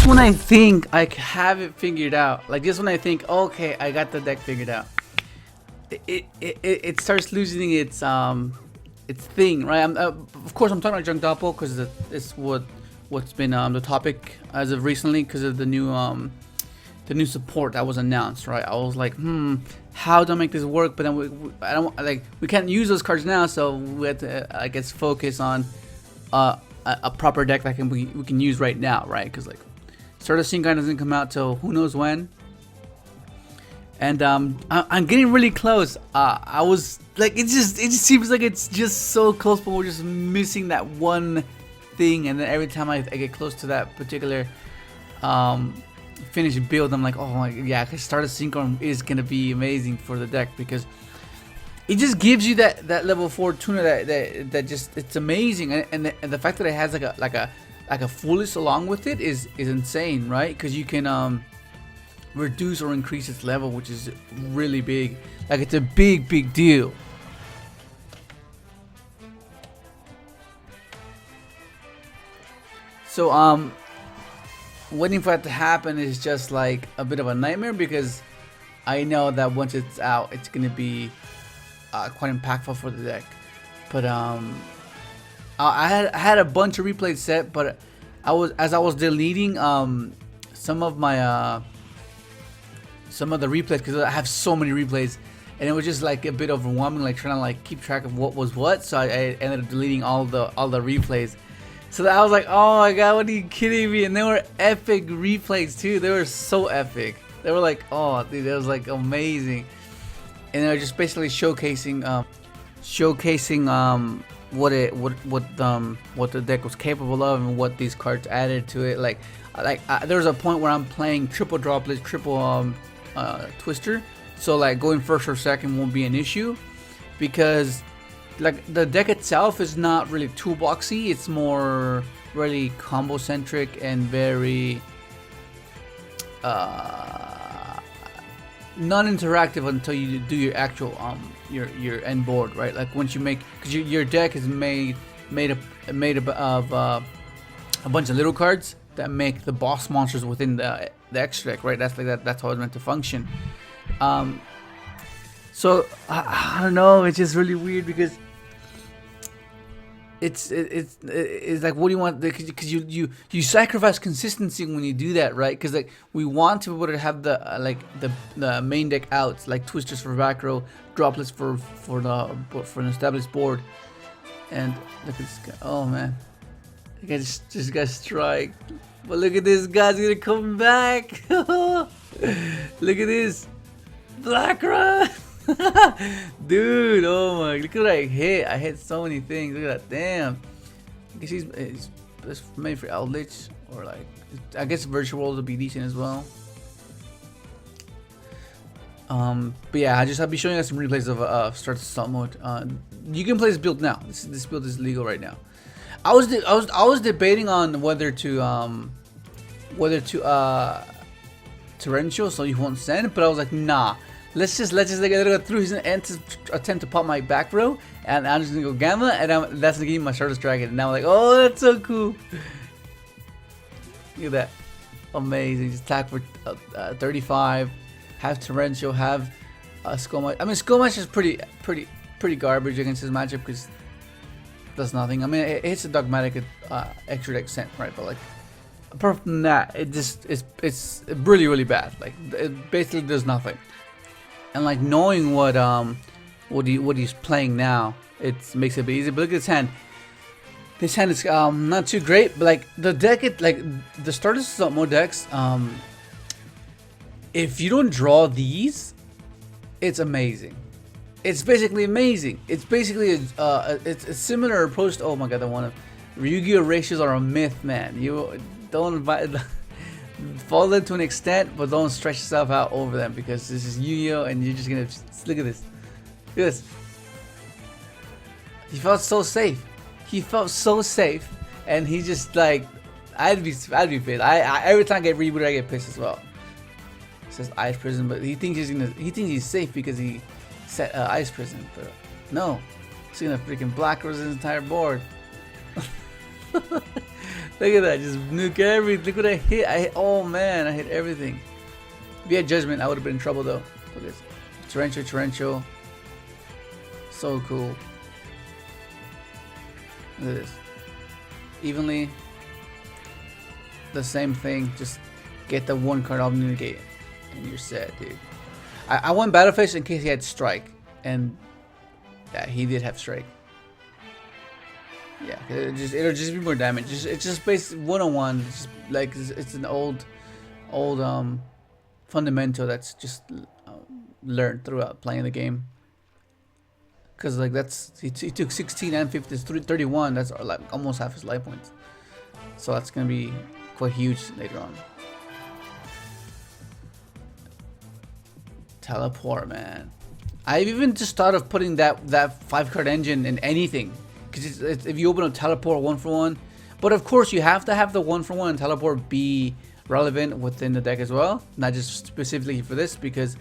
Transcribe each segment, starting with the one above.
when I think I have it figured out. Like just when I think, okay, I got the deck figured out, it starts losing its thing, right? Of course I'm talking about junk doppel because it's what's been the topic as of recently because of the new support that was announced, right? I was like, how do I make this work? But then we can't use those cards now, so we had to I guess focus on a proper deck that we can use right now, right? Because like Stardust Synchro doesn't come out till who knows when. And I'm getting really close. I was like, it just seems like it's just so close, but we're just missing that one thing. And then every time I get close to that particular finished build, I'm like, oh yeah, because Stardust Synchro is gonna be amazing for the deck because it just gives you that level 4 tuner that just it's amazing. And the fact that it has like a full list along with it is insane, right? Because you can reduce or increase its level, which is really big. Like it's a big deal. So waiting for that to happen is just like a bit of a nightmare because I know that once it's out, it's gonna be quite impactful for the deck. But I had a bunch of replays set, but as I was deleting some of the replays because I have so many replays, and it was just like a bit overwhelming, like trying to like keep track of what was what. So I ended up deleting all the replays. So I was like, oh my god, what are you kidding me? And they were epic replays too. They were so epic. They were like, oh dude, that was like amazing. And they were just basically showcasing what the deck was capable of and what these cards added to it. Like there was a point where I'm playing triple droplet, triple twister, so like going first or second won't be an issue because like the deck itself is not really toolboxy. It's more really combo centric and very non-interactive until you do your actual your end board, right? Like once you make, because your deck is made of a bunch of little cards that make the boss monsters within the extra deck, right? That's how it's meant to function. So I don't know, it's just really weird because it's like, what do you want? Because you sacrifice consistency when you do that, right? Because like we want to be able to have the main deck outs, like twisters for back row, droplets for an established board. And look at this guy. Oh man, I just got strike. But look at this guy's gonna come back. Look at this Black Run. Dude, oh my, look at what I hit so many things. Look at that, damn. I guess he's made for Eldritch, or like I guess virtual world will be decent as well. But yeah, I'll be showing you guys some replays of Stardust Assasult mode. You can play this build now. This build is legal right now. I was debating on whether to torrential so you won't send, but I was like, nah. Let's just like go through his attempt to pop my back row, and I'm just gonna go gamma, and that's gonna give me my Stardust Dragon. And now I'm like, oh, that's so cool. Look at that, amazing. Just attack for 35, have torrential, have Skull Mash. I mean, Skull Mash is pretty garbage against this matchup because it does nothing. I mean, it hits a dogmatic extra deck sent, right? But like, apart from that, it's really bad. Like, it basically does nothing. And like knowing what he's playing now, it makes it a bit easy. But look at his hand. This hand is not too great, but like the deck, like the Stardust Assasult mode decks, if you don't draw these, it's amazing. It's basically amazing. It's basically it's a similar approach to, oh my god, the one of Yugioh ratios are a myth, man. You don't follow them to an extent, but don't stretch yourself out over them because this is Yugioh, and you're just gonna look at this. Look at this. He felt so safe. He felt so safe, and he just like, I'd be pissed. I every time I get rebooted, I get pissed as well. It says Ice Prison, but he thinks he's safe because he set Ice Prison, but no, he's gonna freaking black rose his entire board. Look at that, just nuke everything. Look what I hit. Oh man, I hit everything. If he had judgment, I would have been in trouble though. Look at this. Torrential. So cool. Look at this. Evenly. The same thing. Just get the one card off negate, and you're set, dude. I won Battlefish in case he had Strike, and yeah, he did have Strike. Yeah, it'll just be more damage. It's just based one-on-one. It's just like it's an old fundamental that's just learned throughout playing the game. Cause like he took 16 and 50, 31. That's like almost half his life points. So that's gonna be quite huge later on. Teleport, man. I've even just thought of putting that 5-card engine in anything. Because if you open a teleport 1-for-1, but of course you have to have the 1-for-1 and teleport be relevant within the deck as well, not just specifically for this, because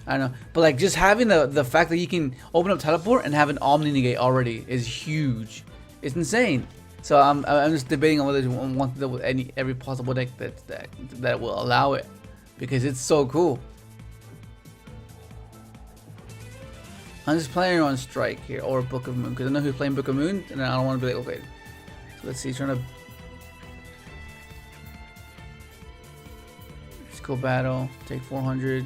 I don't know, but like just having the fact that you can open up teleport and have an Omni negate already is huge. It's insane. So I'm just debating on whether you want to do with every possible deck that will allow it, because it's so cool. I'm just playing on Strike here or Book of Moon because I know who's playing Book of Moon, and I don't want to be like, okay. So let's see, trying to just go battle, take 400.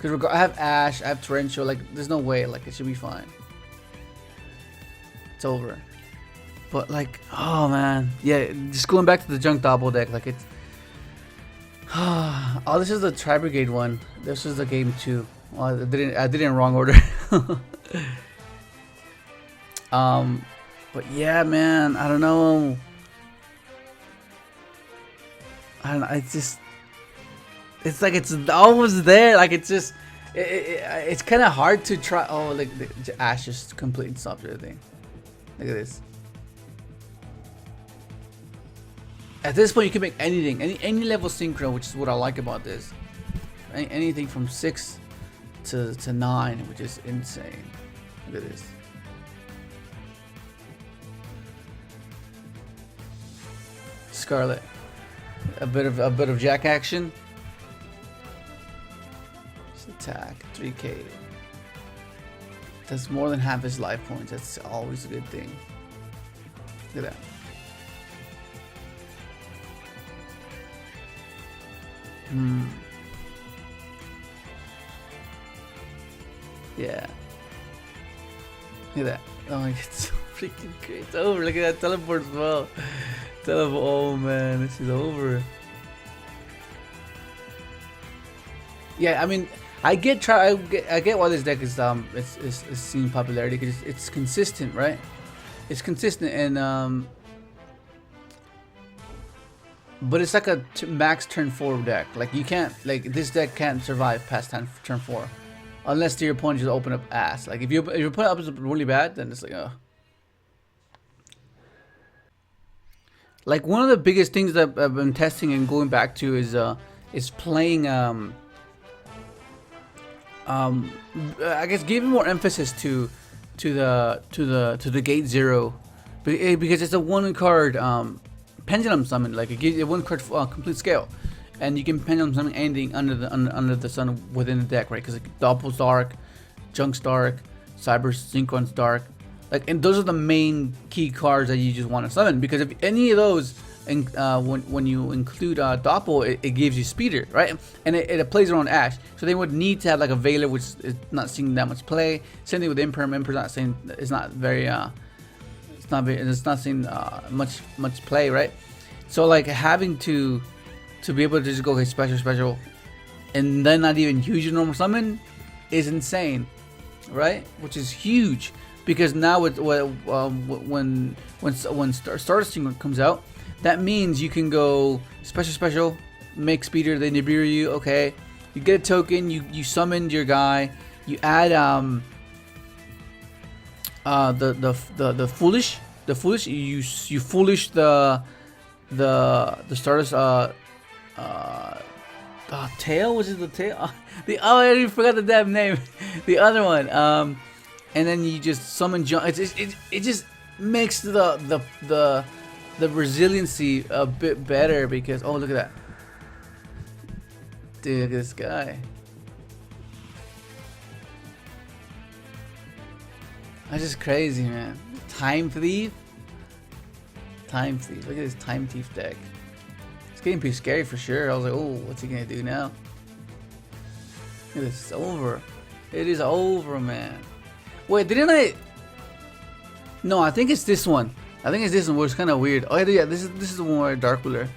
Because I have Ash, I have Torrential. Like, there's no way. Like, it should be fine. It's over. But like, oh man, yeah. Just going back to the Junk Doppel deck, like it's. Oh, this is the Tri Brigade one. This is the game 2. Well, I did it in wrong order. But yeah, man, I don't know. It's just, it's like it's always there. Like it's just, it's kind of hard to try. Oh, like the Ash just completely stopped everything. Look at this. At this point, you can make anything, any level synchro, which is what I like about this. Anything from 6 to 9, which is insane. Look at this. Scarlet, a bit of Jack action. Just attack 3K. That's more than half his life points. That's always a good thing. Look at that. Yeah. Look at that. Oh my god, it's so freaking great. It's over. Look at that teleport as well. Teleport. Oh man, this is over. Yeah, I mean, I get why this deck is it's seeing popularity, because it's consistent, right? It's consistent, and but it's like a max turn 4 deck. Like you can't, like this deck can't survive past turn 4, unless your opponent just open up ass. Like if your opponent opens up really bad, then it's like Like one of the biggest things that I've been testing and going back to is playing I guess giving more emphasis to the gate 0, because it's a 1-card pendulum summon. Like it gives you 1-card complete scale, and you can pendulum summon anything under the sun within the deck, right? Because like Doppel's dark, Junk's dark, Synchron's dark, like, and those are the main key cards that you just want to summon, because if any of those, and when you include Doppel, it gives you Speeder, right? And it plays around Ash, so they would need to have like a Veiler, which is not seeing that much play. Same thing with Imperm. Imperm's not saying, it's not very it's not seeing much play, right? So like having to be able to just go, okay, special, and then not even use your normal summon is insane, right? Which is huge, because now when Stardust comes out, that means you can go special, make Speeder, they Nibiru you, okay. You get a token, you summoned your guy, you add the foolish, you foolish the Stardust tail, was it the tail? I already forgot the damn name. The other one. And then you just summon John. It just makes the the resiliency a bit better because oh look at that. Dude, look at this guy. That's just crazy, man. Time Thief? Time Thief. Look at this Time Thief deck. It's getting pretty scary for sure. I was like, oh, what's he gonna do now? Look at this. It's over. It is over, man. Wait, didn't I? No, I think it's this one. I think it's this one where it's kind of weird. Oh yeah, this is the one where Dark Ruler.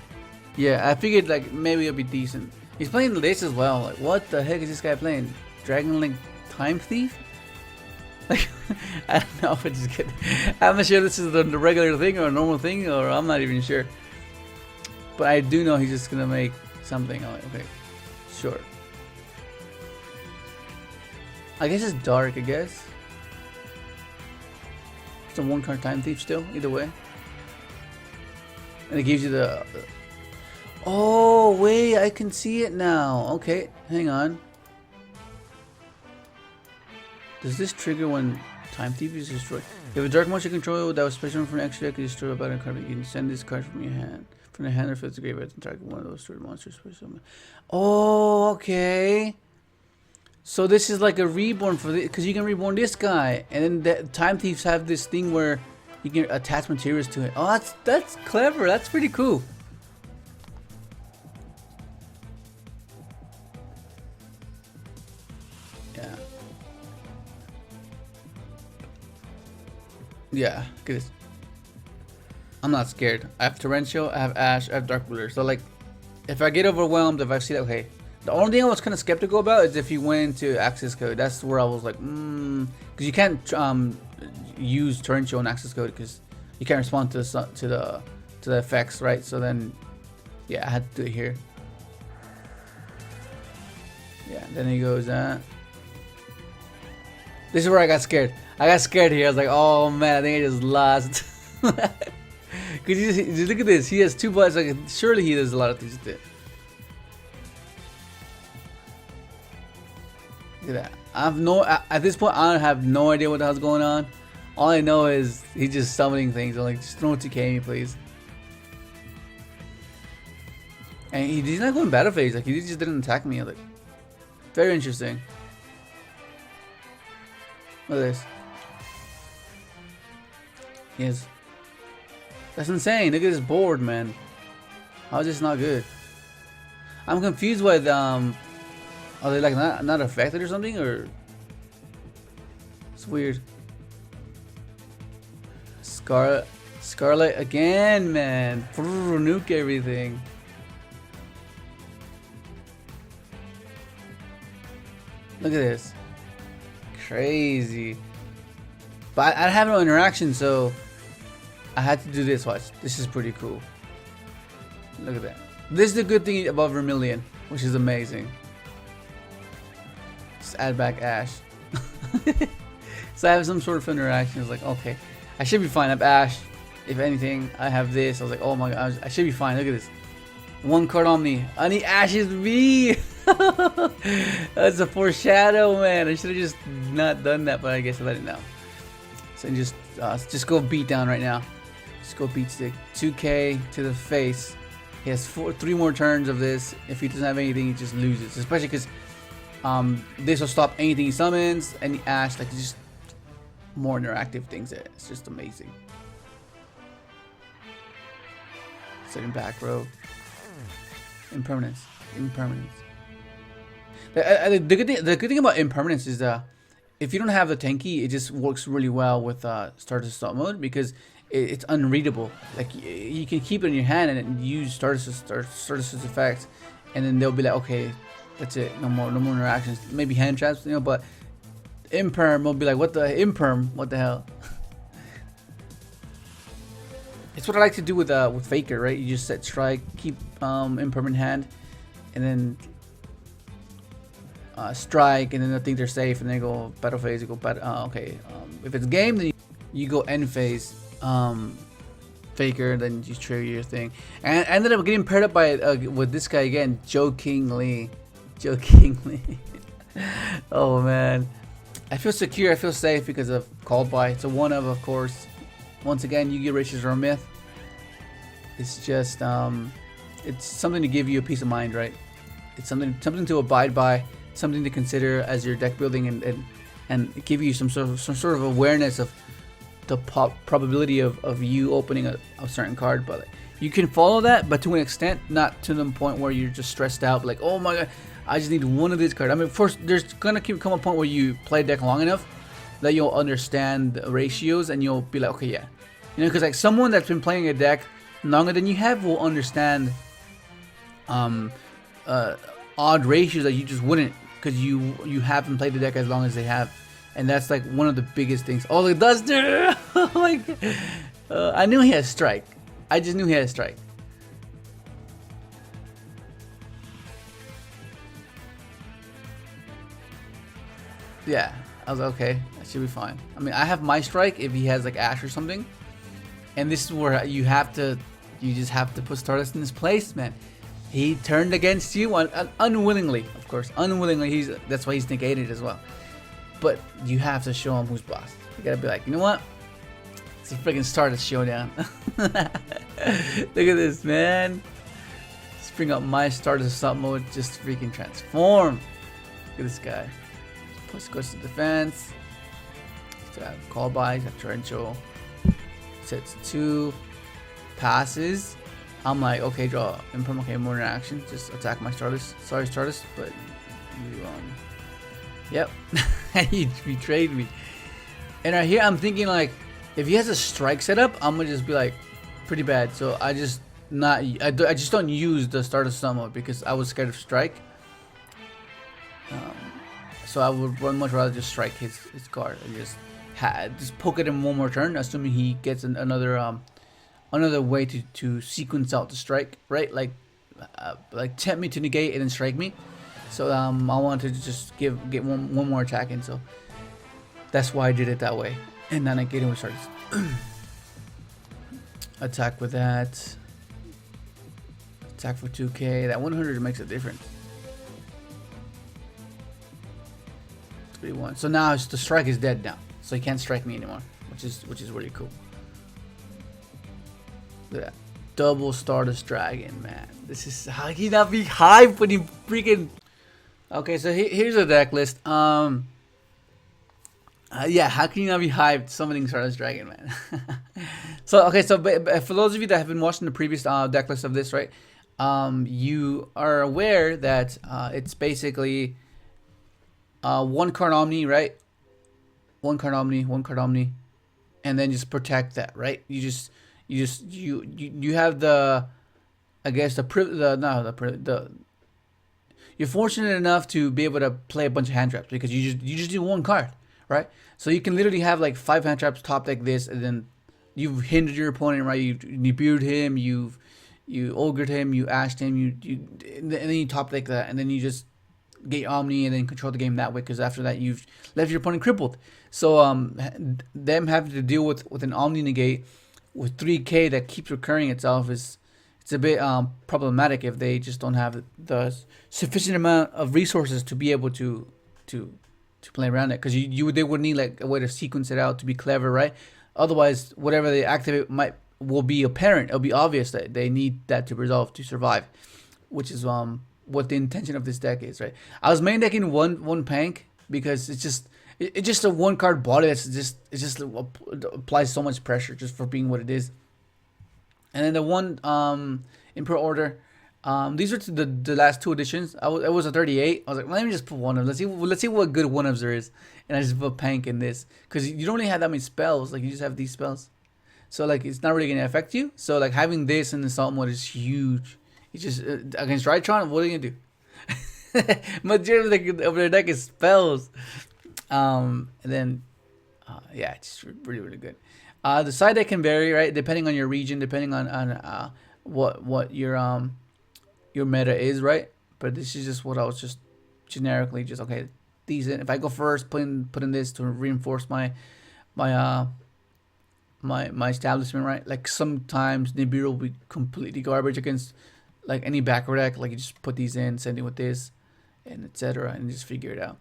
Yeah, I figured like maybe it'll be decent. He's playing this as well. Like, what the heck is this guy playing? Dragon Link Time Thief? Like, I don't know if it's just kidding. I'm not sure this is the regular thing or a normal thing, or I'm not even sure. But I do know he's just gonna make something. I'm like, okay, sure. I guess it's dark. I guess it's a 1-card Time Thief still. Either way, and it gives you the. Oh wait, I can see it now. Okay, hang on. Does this trigger when Time Thief is destroyed? If a dark monster control that was special from an extra deck is destroyed by a card, you can send this card from your hand. From the hand or if it's a graveyard and target one of those destroyed monsters. Oh, okay. So this is like a reborn for this, because you can reborn this guy, and then the Time Thieves have this thing where you can attach materials to it. Oh, that's clever. That's pretty cool. Yeah. Yeah, look at this. I'm not scared. I have Torrential, I have Ash, I have Dark Ruler. So like, if I get overwhelmed, if I see that, okay. The only thing I was kind of skeptical about is if you went into access code. That's where I was like, because you can't use Torrential and access code because you can't respond to the effects, right? So then, yeah, I had to do it here. Yeah, then he goes, this is where I got scared. I got scared here. I was like, oh man, I think I just lost. Cause you look at this. He has 2 buttons. Like, surely he does a lot of things with it. Look at that. At this point, I have no idea what the hell's going on. All I know is he's just summoning things. I'm like, just throw it to me, please. And he's not going battle phase. Like, he just didn't attack me. Like, very interesting. Look at this. Yes. That's insane. Look at this board, man. How is this not good? I'm confused with are they like not affected or something, or it's weird. Scarlet again, man. Nuke everything. Look at this. Crazy. But I have no interaction, so I had to do this. Watch. This is pretty cool. Look at that. This is the good thing about Vermilion, which is amazing. Just add back Ash. So I have some sort of interaction. It's like, okay, I should be fine. I have Ash. If anything, I have this. I was like, oh my god, I should be fine. Look at this. 1 card on me. I need Ash's V. That's a foreshadow, man. I should have just not done that, but I guess I let it know. So just go beat down right now. Just go beat stick. 2k to the face. He has 3 more turns of this. If he doesn't have anything, he just loses. Especially because this will stop anything he summons. Any Ash, like just more interactive things. It's just amazing. Second back row. Impermanence. The good thing about impermanence is that if you don't have the tanky, it just works really well with Stardust Assault mode because it's unreadable. Like you can keep it in your hand and use Stardust's effects, and then they'll be like, okay, that's it, no more interactions. Maybe hand traps, you know. But imperm will be like, what the imperm? What the hell? It's what I like to do with Faker, right? You just set strike, keep impermanent hand, and then strike, and then I think they're safe, and then go battle phase. You go battle. Okay. If it's game, then you go end phase. Faker, then you trigger your thing. And I ended up getting paired up by with this guy again, Joe King Lee. Oh man, I feel secure. I feel safe because of called by. It's a 1 of course. Once again, Yugioh races are a myth. It's just it's something to give you a peace of mind, right? It's something to abide by, something to consider as your deck building, and give you some sort of awareness of the probability of you opening a certain card. But like, you can follow that, but to an extent, not to the point where you're just stressed out, like, oh my god, I just need one of these cards. I mean, first, there's gonna come a point where you play a deck long enough that you'll understand the ratios, and you'll be like, okay, yeah, you know, because like someone that's been playing a deck longer than you have will understand odd ratios that you just wouldn't, because you haven't played the deck as long as they have. And that's like one of the biggest things. Oh, the Duster! Oh my god. I knew he had strike. I just knew he had strike. Yeah, I was like, okay, that should be fine. I mean, I have my strike if he has like Ash or something. And this is where you just have to put Stardust in his place, man. He turned against you unwillingly, of course. Unwillingly, that's why he's negated as well. But you have to show him who's boss. You gotta be like, you know what? It's a freaking Stardust showdown. Look at this, man. Let's bring up my Stardust Assault mode. Just freaking transform. Look at this guy. Plus goes to defense. So I have call buys, I have torrential. Sets 2. Passes. I'm like, okay, draw imperm, okay, more interaction. Just attack my Stardust. Sorry, Stardust, but you yep. He betrayed me. And right here, I'm thinking like, if he has a strike setup, I'm gonna just be like, pretty bad. So I just don't use the Stardust Summon because I was scared of strike. So I would much rather just strike his card and just poke at him one more turn, assuming he gets another way to sequence out the strike, right? Like tempt me to negate and then strike me. So I wanted to just get one more attack in, so that's why I did it that way. And then I get him with Stardust. Attack with that. Attack for 2k. That 100 makes a difference. 3-1. So now the strike is dead now, so he can't strike me anymore, which is really cool. Look at that. Double Stardust Dragon, man. This is how he not be hyped when he freaking. Okay, so here's a deck list. Yeah, how can you not be hyped summoning Stardust Dragon, man? So okay, so for those of you that have been watching the previous deck list of this, right? You are aware that it's basically one card Omni, right? One card Omni, and then just protect that, right? You have the, I guess you're fortunate enough to be able to play a bunch of hand traps because you just do one card, right? So you can literally have like 5 hand traps top deck this, and then you've hindered your opponent, right? You Nibiru'd him, you ogred him, you ashed him, and then you top deck that, and then you just get Omni and then control the game that way, because after that you've left your opponent crippled. So them having to deal with an Omni negate with 3k that keeps recurring itself it's a bit problematic if they just don't have the sufficient amount of resources to be able to play around it, because they would need like a way to sequence it out to be clever, right? Otherwise, whatever they activate will be apparent. It'll be obvious that they need that to resolve to survive, which is what the intention of this deck is, right? I was main decking one Pank because it's just a one card body it just applies so much pressure just for being what it is. And then the one in Pro Order, these are the last 2 editions. It was a 38. I was like, let me just put one of them. Let's see what good one of there is. And I just put Pank in this because you don't really have that many spells. Like you just have these spells, so like it's not really gonna affect you. So like having this in the assault mode is huge. It's just against Rytron, what are you gonna do? Majority of their deck is spells. And then yeah, it's really, really good. The side deck can vary, right, depending on your region, depending on what your meta is, right? But this is just what I was just generically just okay. These in. If I go first, put in this to reinforce my establishment, right? Like sometimes Nibiru will be completely garbage against like any backer deck. Like you just put these in, send it with this, and etc. and just figure it out.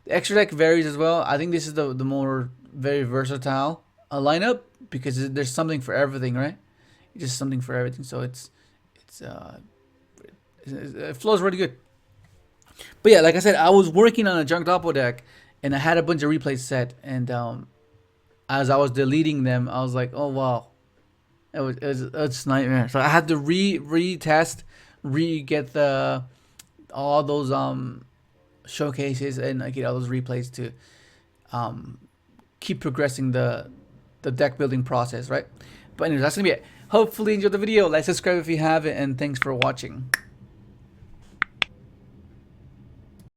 The extra deck varies as well. I think this is the more very versatile lineup because there's something for everything, right? It's just something for everything. So it flows really good. But yeah, like I said, I was working on a junk doppel deck, and I had a bunch of replays set, and as I was deleting them, I was like, oh wow, it's nightmare. So I had to retest, get all those showcases and get all those replays to keep progressing the deck building process, right? But anyways, that's gonna be it. Hopefully you enjoyed the video. Like, subscribe if you haven't, and thanks for watching.